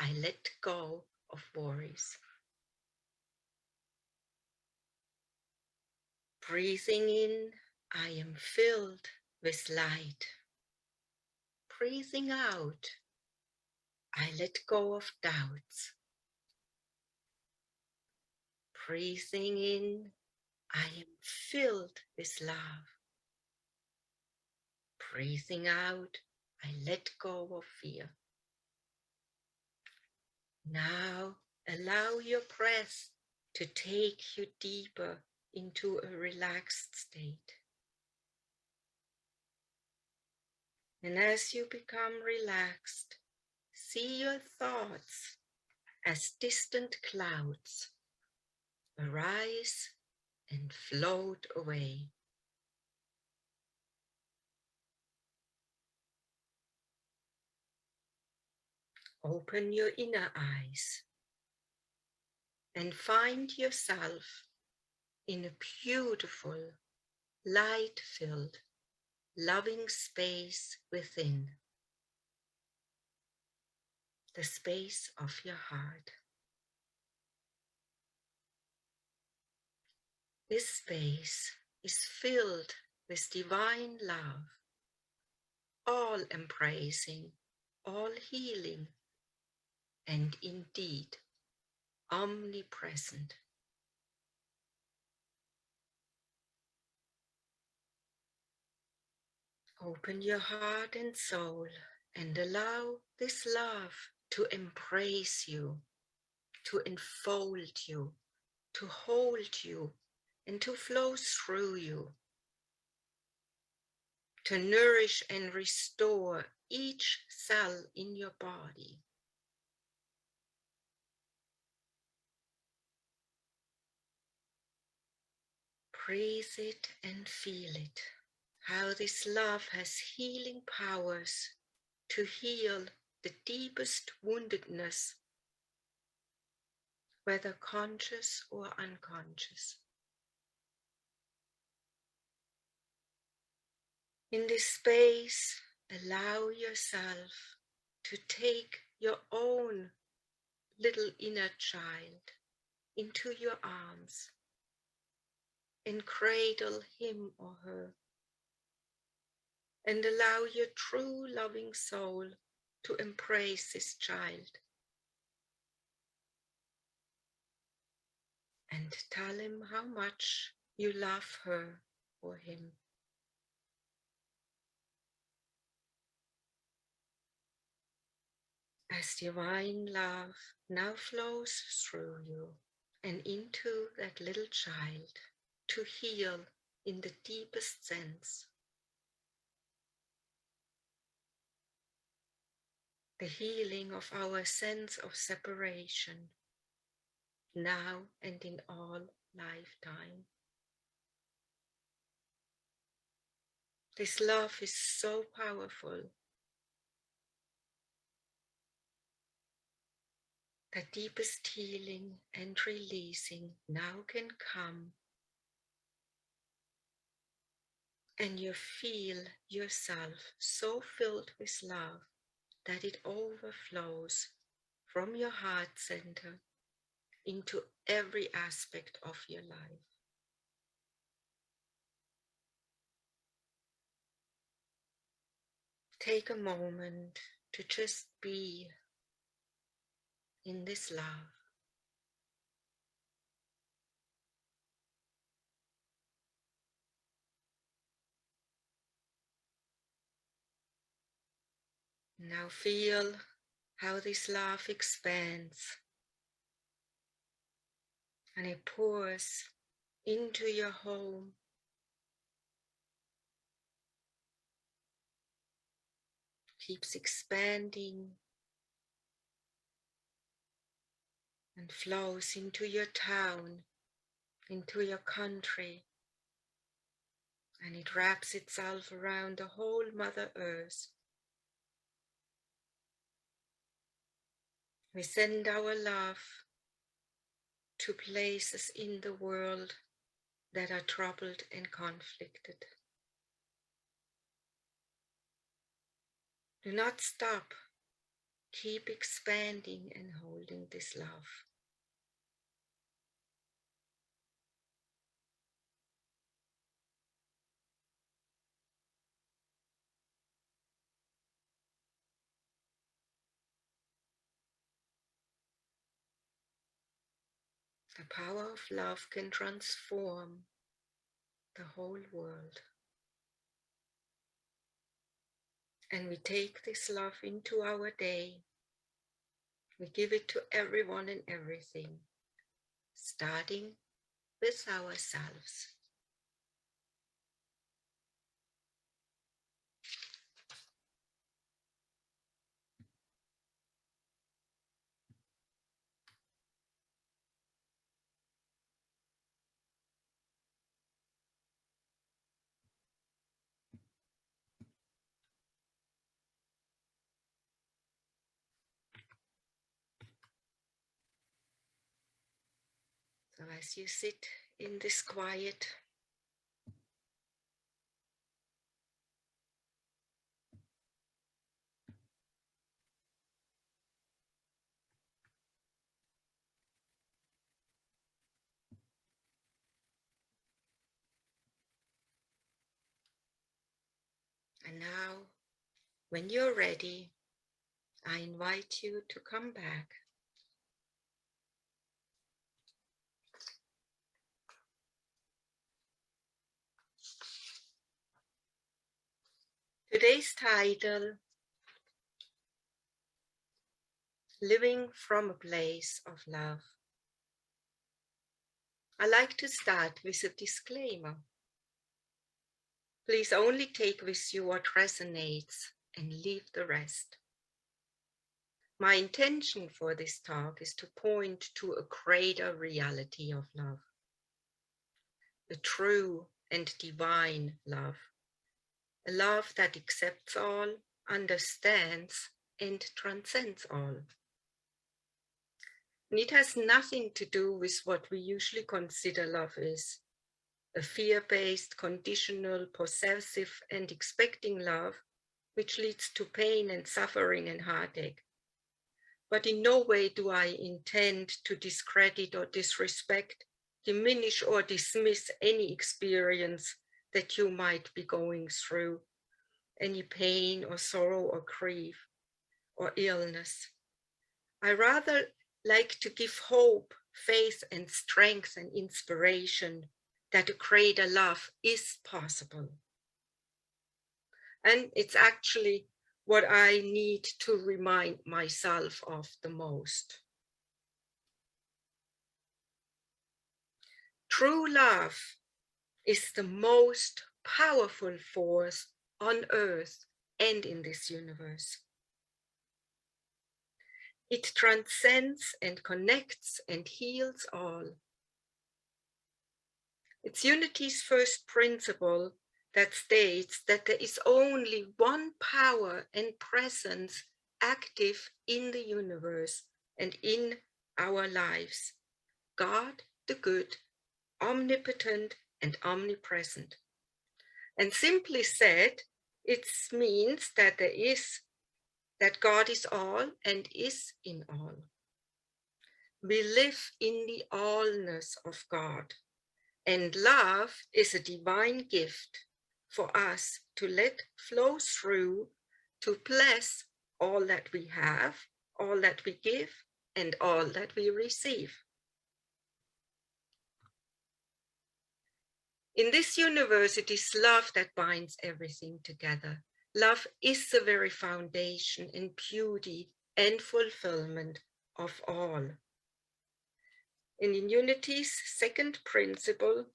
I let go of worries. Breathing in, I am filled with light. Breathing out, I let go of doubts. Breathing in, I am filled with love. Breathing out, I let go of fear. Now allow your breath to take you deeper into a relaxed state. And as you become relaxed, see your thoughts as distant clouds arise and float away. Open your inner eyes and find yourself in a beautiful, light-filled, loving space within, the space of your heart. This space is filled with divine love, all embracing, all healing, and indeed omnipresent. Open your heart and soul and allow this love to embrace you, to enfold you, to hold you, and to flow through you, to nourish and restore each cell in your body. Breathe it and feel it, how this love has healing powers to heal the deepest woundedness, whether conscious or unconscious. In this space, allow yourself to take your own little inner child into your arms and cradle him or her, and allow your true loving soul to embrace this child and tell him how much you love her or him. As divine love now flows through you and into that little child to heal in the deepest sense, the healing of our sense of separation now and in all lifetime. This love is so powerful that deepest healing and releasing now can come, and you feel yourself so filled with love that it overflows from your heart center into every aspect of your life. Take a moment to just be in this love. Now feel how this love expands and it pours into your home, keeps expanding and flows into your town, into your country, and it wraps itself around the whole Mother Earth. We send our love to places in the world that are troubled and conflicted. Do not stop. Keep expanding and holding this love. The power of love can transform the whole world. And we take this love into our day. We give it to everyone and everything, starting with ourselves. So as you sit in this quiet, and now when you're ready, I invite you to come back. Today's title, Living from a Place of Love. I like to start with a disclaimer. Please only take with you what resonates and leave the rest. My intention for this talk is to point to a greater reality of love, a true and divine love, a love that accepts all, understands, and transcends all. And it has nothing to do with what we usually consider love is, a fear-based, conditional, possessive, and expecting love, which leads to pain and suffering and heartache. But in no way do I intend to discredit or disrespect, diminish or dismiss any experience that you might be going through, any pain or sorrow or grief or illness. I rather like to give hope, faith, and strength and inspiration that a greater love is possible. And it's actually what I need to remind myself of the most. True love is the most powerful force on earth and in this universe. It transcends and connects and heals all. It's unity's first principle that states that there is only one power and presence active in the universe and in our lives. God, the good, omnipotent and omnipresent. And simply said, it means that that God is all and is in all. We live in the allness of God. And love is a divine gift for us to let flow through to bless all that we have, all that we give, and all that we receive. In this universe, it is love that binds everything together. Love is the very foundation and beauty and fulfillment of all. And in unity's second principle,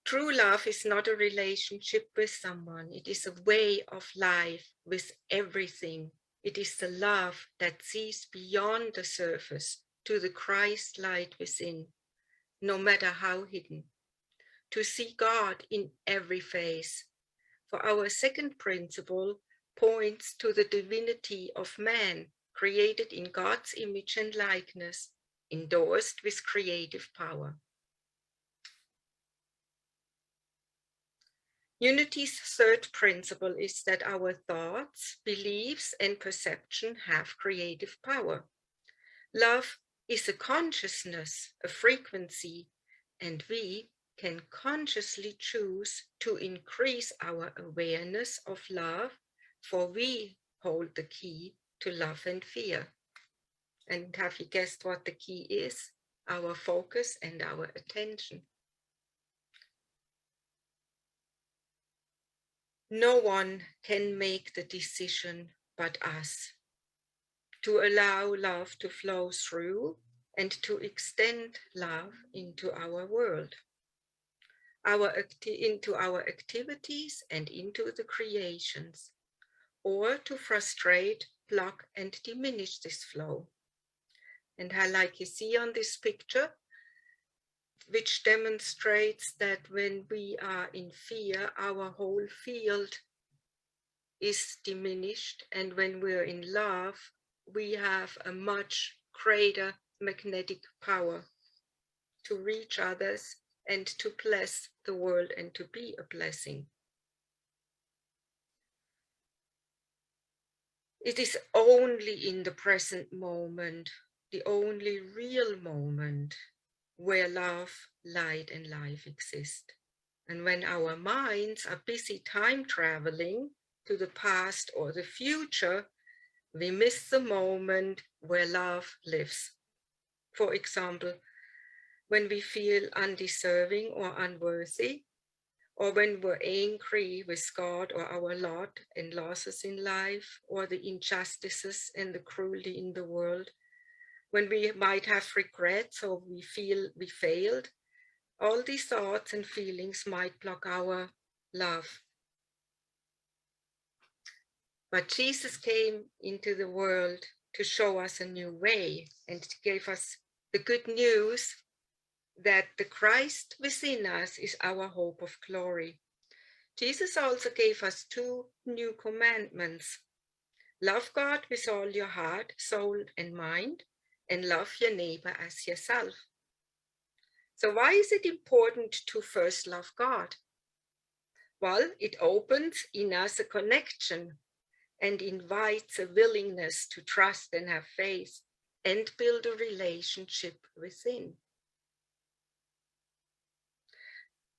true love is not a relationship with someone. It is a way of life with everything. It is the love that sees beyond the surface to the Christ light within, no matter how hidden. To see God in every face. For our second principle points to the divinity of man, created in God's image and likeness, endorsed with creative power. Unity's third principle is that our thoughts, beliefs, and perception have creative power. Love is a consciousness, a frequency, and we can consciously choose to increase our awareness of love, for we hold the key to love and fear. And have you guessed what the key is? Our focus and our attention. No one can make the decision but us to allow love to flow through and to extend love into our world, into our activities and into the creations, or to frustrate, block, and diminish this flow. And like you see on this picture, which demonstrates that when we are in fear, our whole field is diminished, and when we're in love, we have a much greater magnetic power to reach others and to bless the world and to be a blessing. It is only in the present moment, the only real moment, where love, light, and life exist. And when our minds are busy time traveling to the past or the future, we miss the moment where love lives. For example, when we feel undeserving or unworthy, or when we're angry with God or our lot and losses in life, or the injustices and the cruelty in the world, when we might have regrets or we feel we failed, all these thoughts and feelings might block our love. But Jesus came into the world to show us a new way and to give us the good news that the Christ within us is our hope of glory. Jesus also gave us 2 new commandments. Love God with all your heart, soul, and mind, and love your neighbor as yourself. So why is it important to first love God? Well, it opens in us a connection and invites a willingness to trust and have faith and build a relationship within.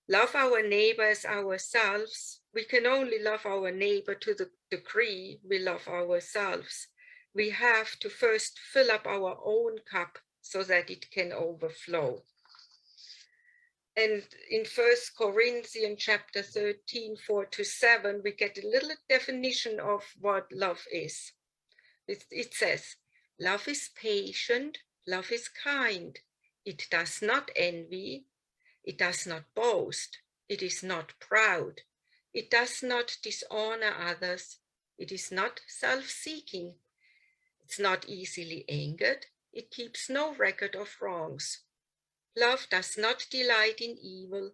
Love our neighbor as ourselves. We can only love our neighbor to the degree we love ourselves. We have to first fill up our own cup so that it can overflow. And in 1 Corinthians chapter 13, 4-7, we get a little definition of what love is. It says, love is patient, love is kind. It does not envy. It does not boast. It is not proud. It does not dishonor others. It is not self-seeking. It's not easily angered. It keeps no record of wrongs. Love does not delight in evil,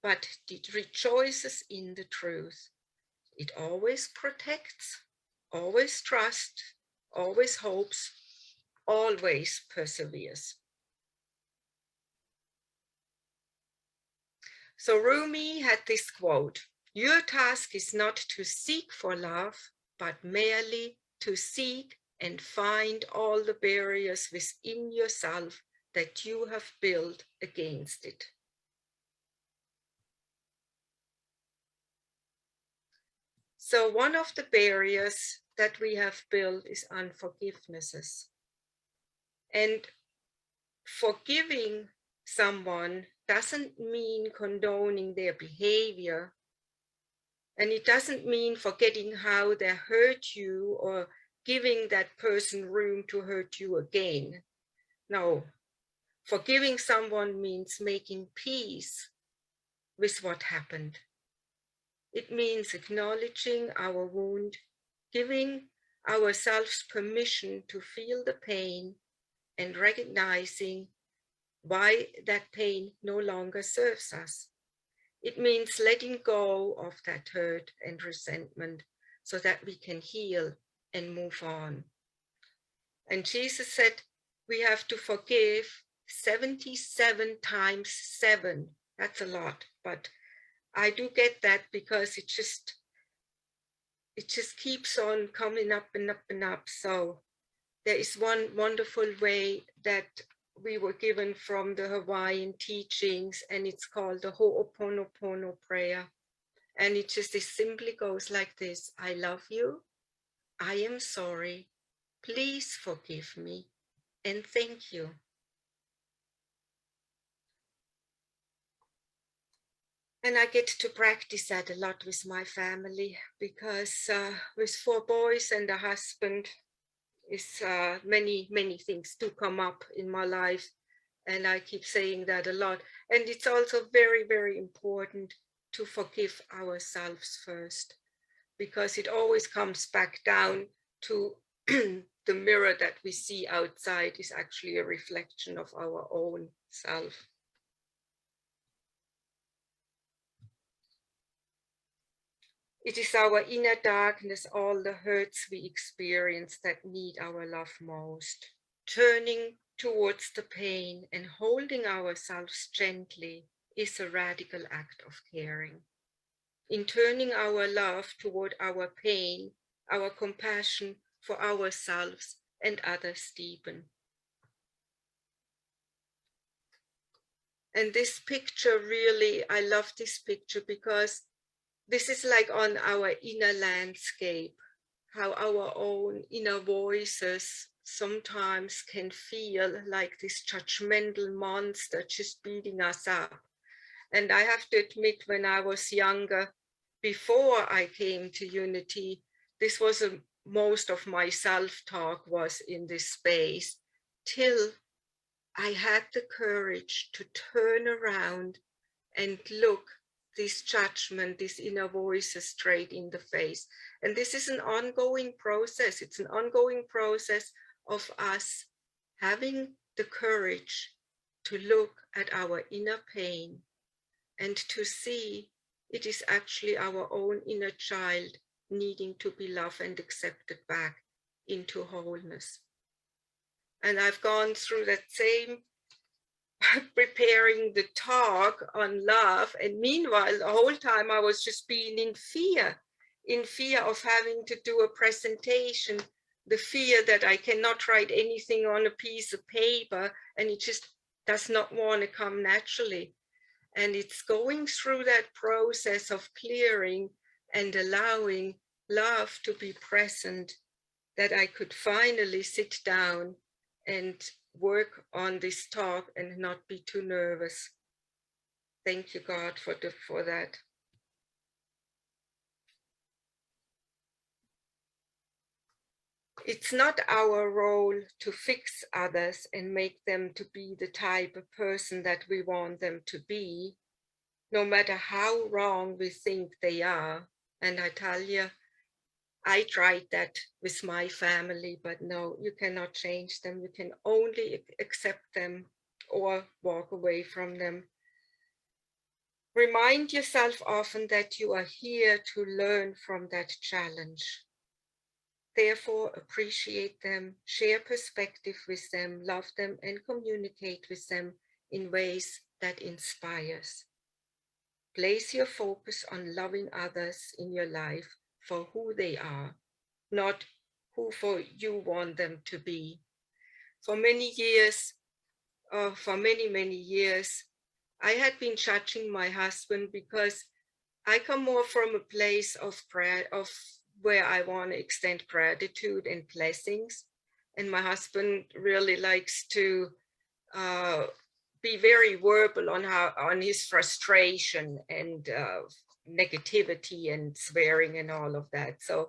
but it rejoices in the truth. It always protects, always trusts, always hopes, always perseveres. So Rumi had this quote, "Your task is not to seek for love, but merely to seek and find all the barriers within yourself that you have built against it." So one of the barriers that we have built is unforgivenesses. And forgiving someone doesn't mean condoning their behavior. And it doesn't mean forgetting how they hurt you or giving that person room to hurt you again. No, forgiving someone means making peace with what happened. It means acknowledging our wound, giving ourselves permission to feel the pain, and recognizing why that pain no longer serves us. It means letting go of that hurt and resentment so that we can heal and move on. And Jesus said we have to forgive 77 times 7. That's a lot, but I do get that because it just keeps on coming up and up and up. So there is one wonderful way that we were given from the Hawaiian teachings, and it's called the Ho'oponopono prayer. And it just simply goes like this: I love you, I am sorry, please forgive me, and thank you. And I get to practice that a lot with my family because with 4 boys and a husband, is many things do come up in my life. And I keep saying that a lot. And it's also very important to forgive ourselves first, because it always comes back down to the mirror that we see outside is actually a reflection of our own self. It is our inner darkness, all the hurts we experience, that need our love most. Turning towards the pain and holding ourselves gently is a radical act of caring. In turning our love toward our pain, our compassion for ourselves and others deepen. And this picture really, I love this picture because this is like on our inner landscape, how our own inner voices sometimes can feel like this judgmental monster just beating us up. And I have to admit, when I was younger, before I came to Unity, this was most of my self-talk was in this space, till I had the courage to turn around and look this judgment, these inner voices straight in the face. And this is an ongoing process. It's an ongoing process of us having the courage to look at our inner pain and to see it is actually our own inner child needing to be loved and accepted back into wholeness. And I've gone through that same preparing the talk on love, and meanwhile the whole time I was just being in fear of having to do a presentation, the fear that I cannot write anything on a piece of paper, and it just does not want to come naturally. And it's going through that process of clearing and allowing love to be present that I could finally sit down and work on this talk and not be too nervous. Thank you, God, for that. It's not our role to fix others and make them to be the type of person that we want them to be, no matter how wrong we think they are. And I tell you, I tried that with my family, but no, you cannot change them. You can only accept them or walk away from them. Remind yourself often that you are here to learn from that challenge. Therefore, appreciate them, share perspective with them, love them, and communicate with them in ways that inspires. Place your focus on loving others in your life for who they are, not who for you want them to be. For many years, for many years, I had been judging my husband because I come more from a place of prayer, of where I want to extend gratitude and blessings. And my husband really likes to be very verbal on his frustration and negativity and swearing and all of that. So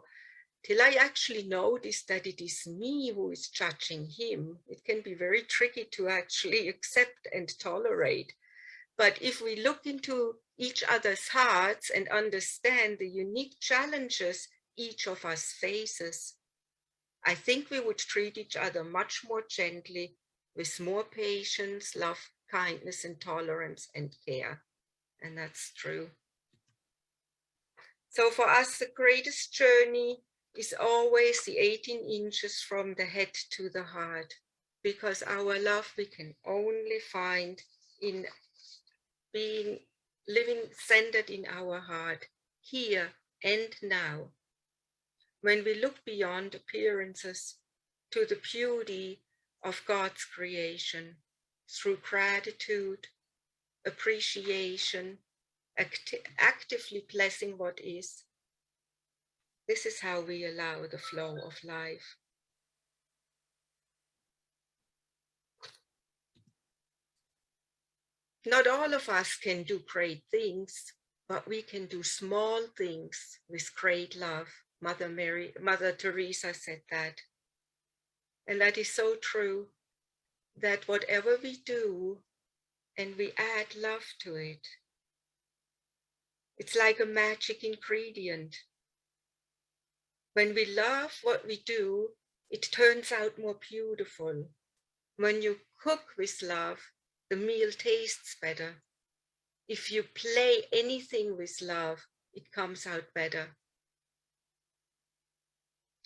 till I actually noticed that it is me who is judging him, it can be very tricky to actually accept and tolerate. But if we look into each other's hearts and understand the unique challenges each of us faces, I think we would treat each other much more gently, with more patience, love, kindness, and tolerance and care. And that's true. So for us, the greatest journey is always the 18 inches from the head to the heart, because our love we can only find in being living centered in our heart, here and now. When we look beyond appearances to the beauty of God's creation through gratitude, appreciation, actively blessing what is, this is how we allow the flow of life. Not all of us can do great things, but we can do small things with great love. Mother Teresa said that. And that is so true, that whatever we do and we add love to it, it's like a magic ingredient. When we love what we do, it turns out more beautiful. When you cook with love, the meal tastes better. If you play anything with love, it comes out better.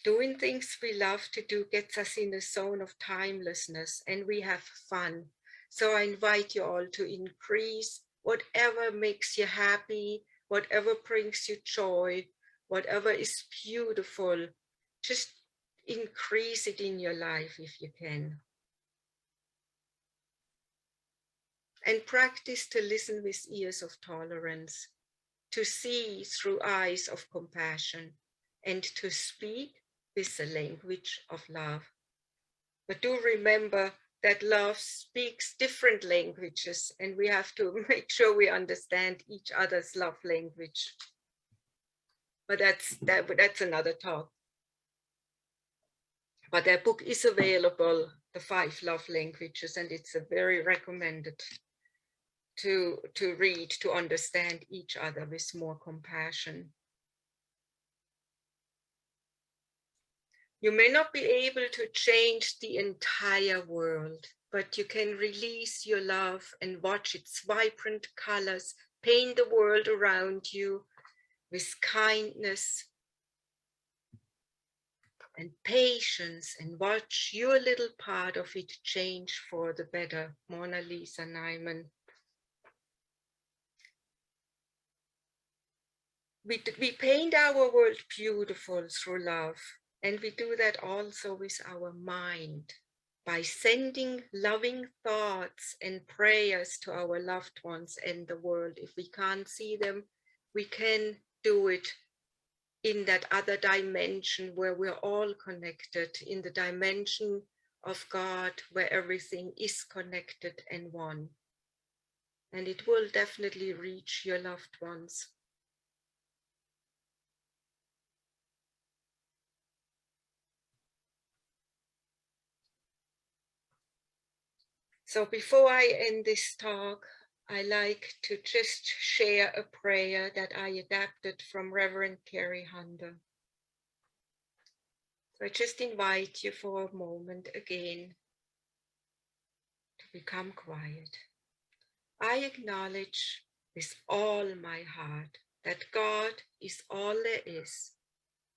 Doing things we love to do gets us in a zone of timelessness, and we have fun. So I invite you all to increase whatever makes you happy, whatever brings you joy, whatever is beautiful. Just increase it in your life if you can. And practice to listen with ears of tolerance, to see through eyes of compassion, and to speak with the language of love. But do remember that love speaks different languages, and we have to make sure we understand each other's love language. But that's another talk. But that book is available, The 5 Love Languages, and it's a very recommended to read, to understand each other with more compassion. You may not be able to change the entire world, but you can release your love and watch its vibrant colors paint the world around you with kindness and patience, and watch your little part of it change for the better. Mona Lisa Nyman. We paint our world beautiful through love, and we do that also with our mind, by sending loving thoughts and prayers to our loved ones and the world. If we can't see them, we can do it in that other dimension where we're all connected, in the dimension of God, where everything is connected and one. And it will definitely reach your loved ones. So before I end this talk, I like to just share a prayer that I adapted from Reverend Carrie Hunter. So I just invite you for a moment again to become quiet. I acknowledge with all my heart that God is all there is.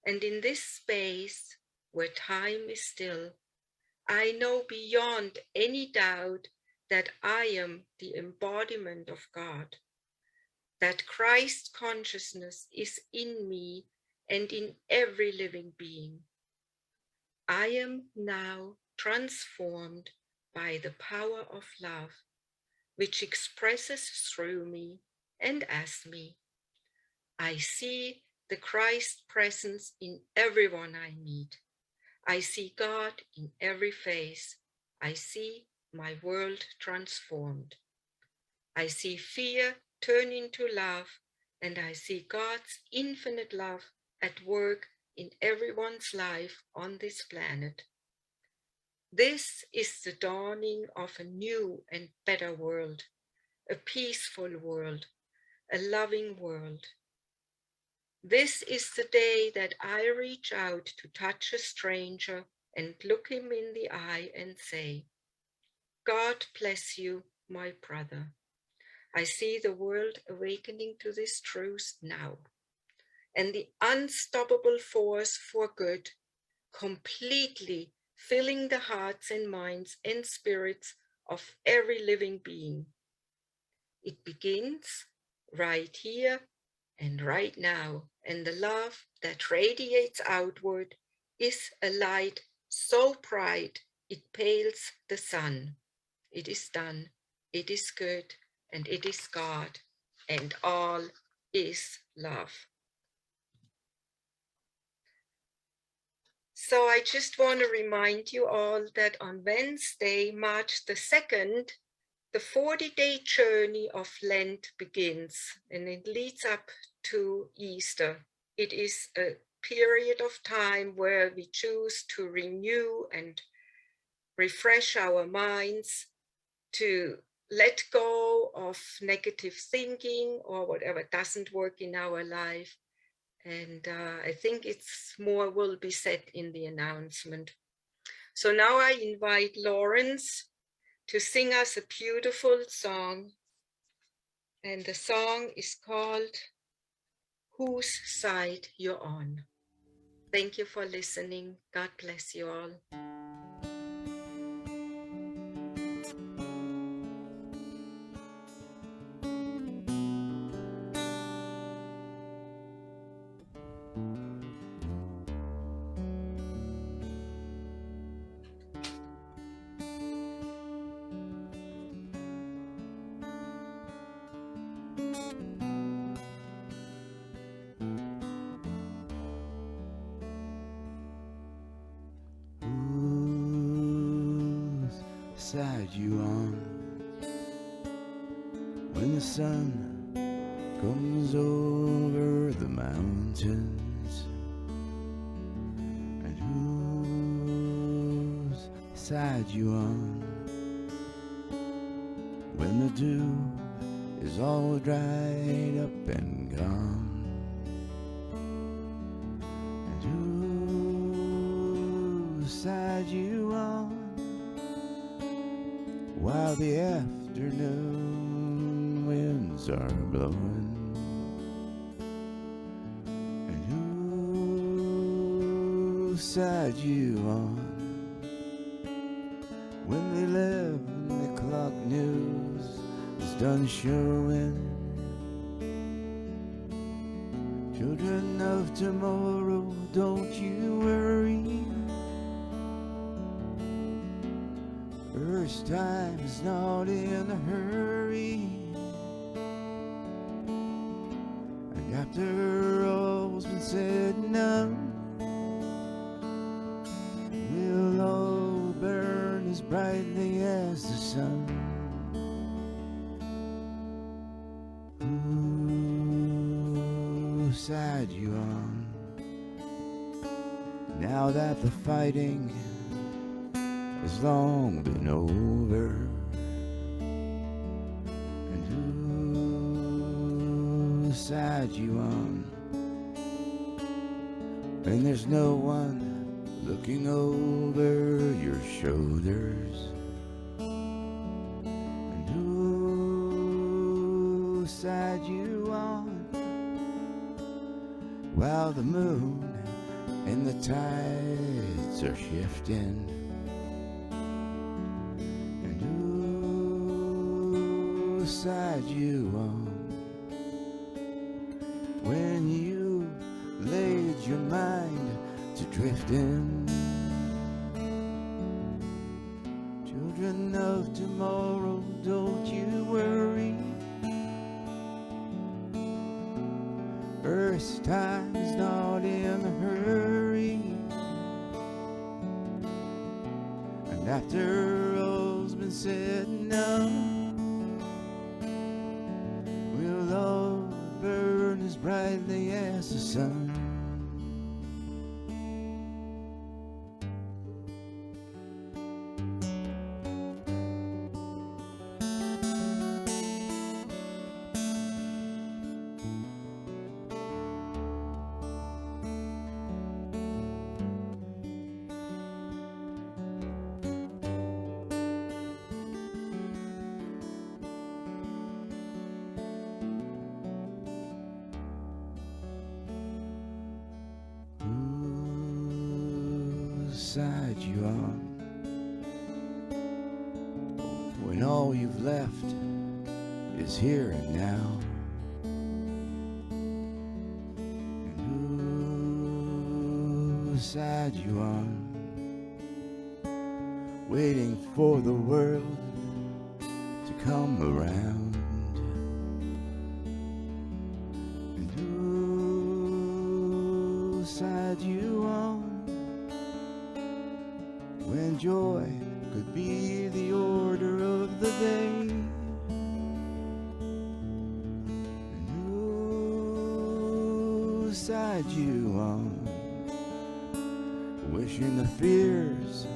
And in this space where time is still, I know beyond any doubt that I am the embodiment of God, that Christ consciousness is in me and in every living being. I am now transformed by the power of love, which expresses through me and as me. I see the Christ presence in everyone I meet. I see God in every face. I see my world transformed. I see fear turn into love, and I see God's infinite love at work in everyone's life on this planet. This is the dawning of a new and better world, a peaceful world, a loving world. This is the day that I reach out to touch a stranger and look him in the eye and say, God bless you, my brother. I see the world awakening to this truth now, and the unstoppable force for good completely filling the hearts and minds and spirits of every living being. It begins right here and right now. And the love that radiates outward is a light so bright it pales the sun. It is done, it is good, and it is God, and all is love. So I just want to remind you all that on Wednesday, March the 2nd, the 40-day journey of Lent begins, and it leads up to Easter. It is a period of time where we choose to renew and refresh our minds, to let go of negative thinking or whatever doesn't work in our life. And I think it's more will be said in the announcement. So now I invite Lawrence to sing us a beautiful song. And the song is called Whose Side You're On. Thank you for listening. God bless you all. Side you on when the sun comes over the mountains, and whose side you on when the dew is all dried up and gone, and whose side you on while the afternoon winds are blowing, and whose side you on when the 11 o'clock news is done showing. Children of tomorrow, don't you worry, first time is not in a hurry, and after all's been said and done, we'll all burn as brightly as the sun. Whose side you on now that the fighting has long been over, and whose side you on when there's no one looking over your shoulders, and whose side you on while the moon and the tides are shifting, side you on when you laid your mind to drifting. Children of tomorrow, don't you worry, Earth's time is not in a hurry, and after all's been said and done, we'll all burn as brightly as the sun. Side you on when all you've left is here and now, side you on, waiting for the world to come around. And whose side you on, when joy could be the order of the day. And whose side you on, wishing the fears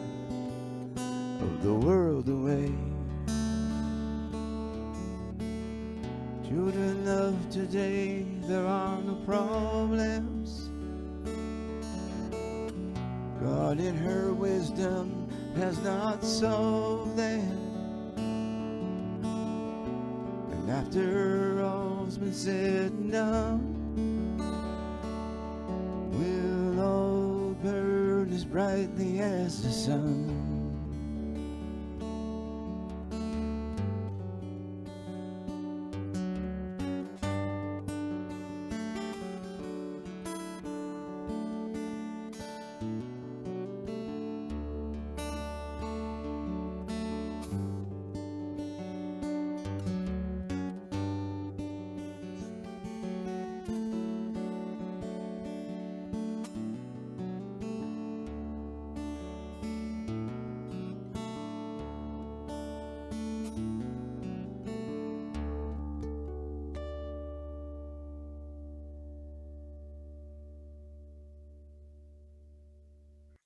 of the world away. Children of today, there are no problems. God in her wisdom has not solved them. And after all's been said and done, we'll all burn as brightly as the sun.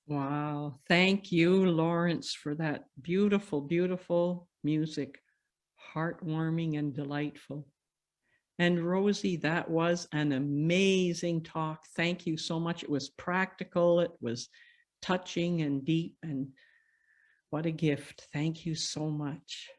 Wow. Thank you, Lawrence, for that beautiful, beautiful music. Heartwarming and delightful. And Rosie, that was an amazing talk. Thank you so much. It was practical, it was touching and deep, and what a gift. Thank you so much.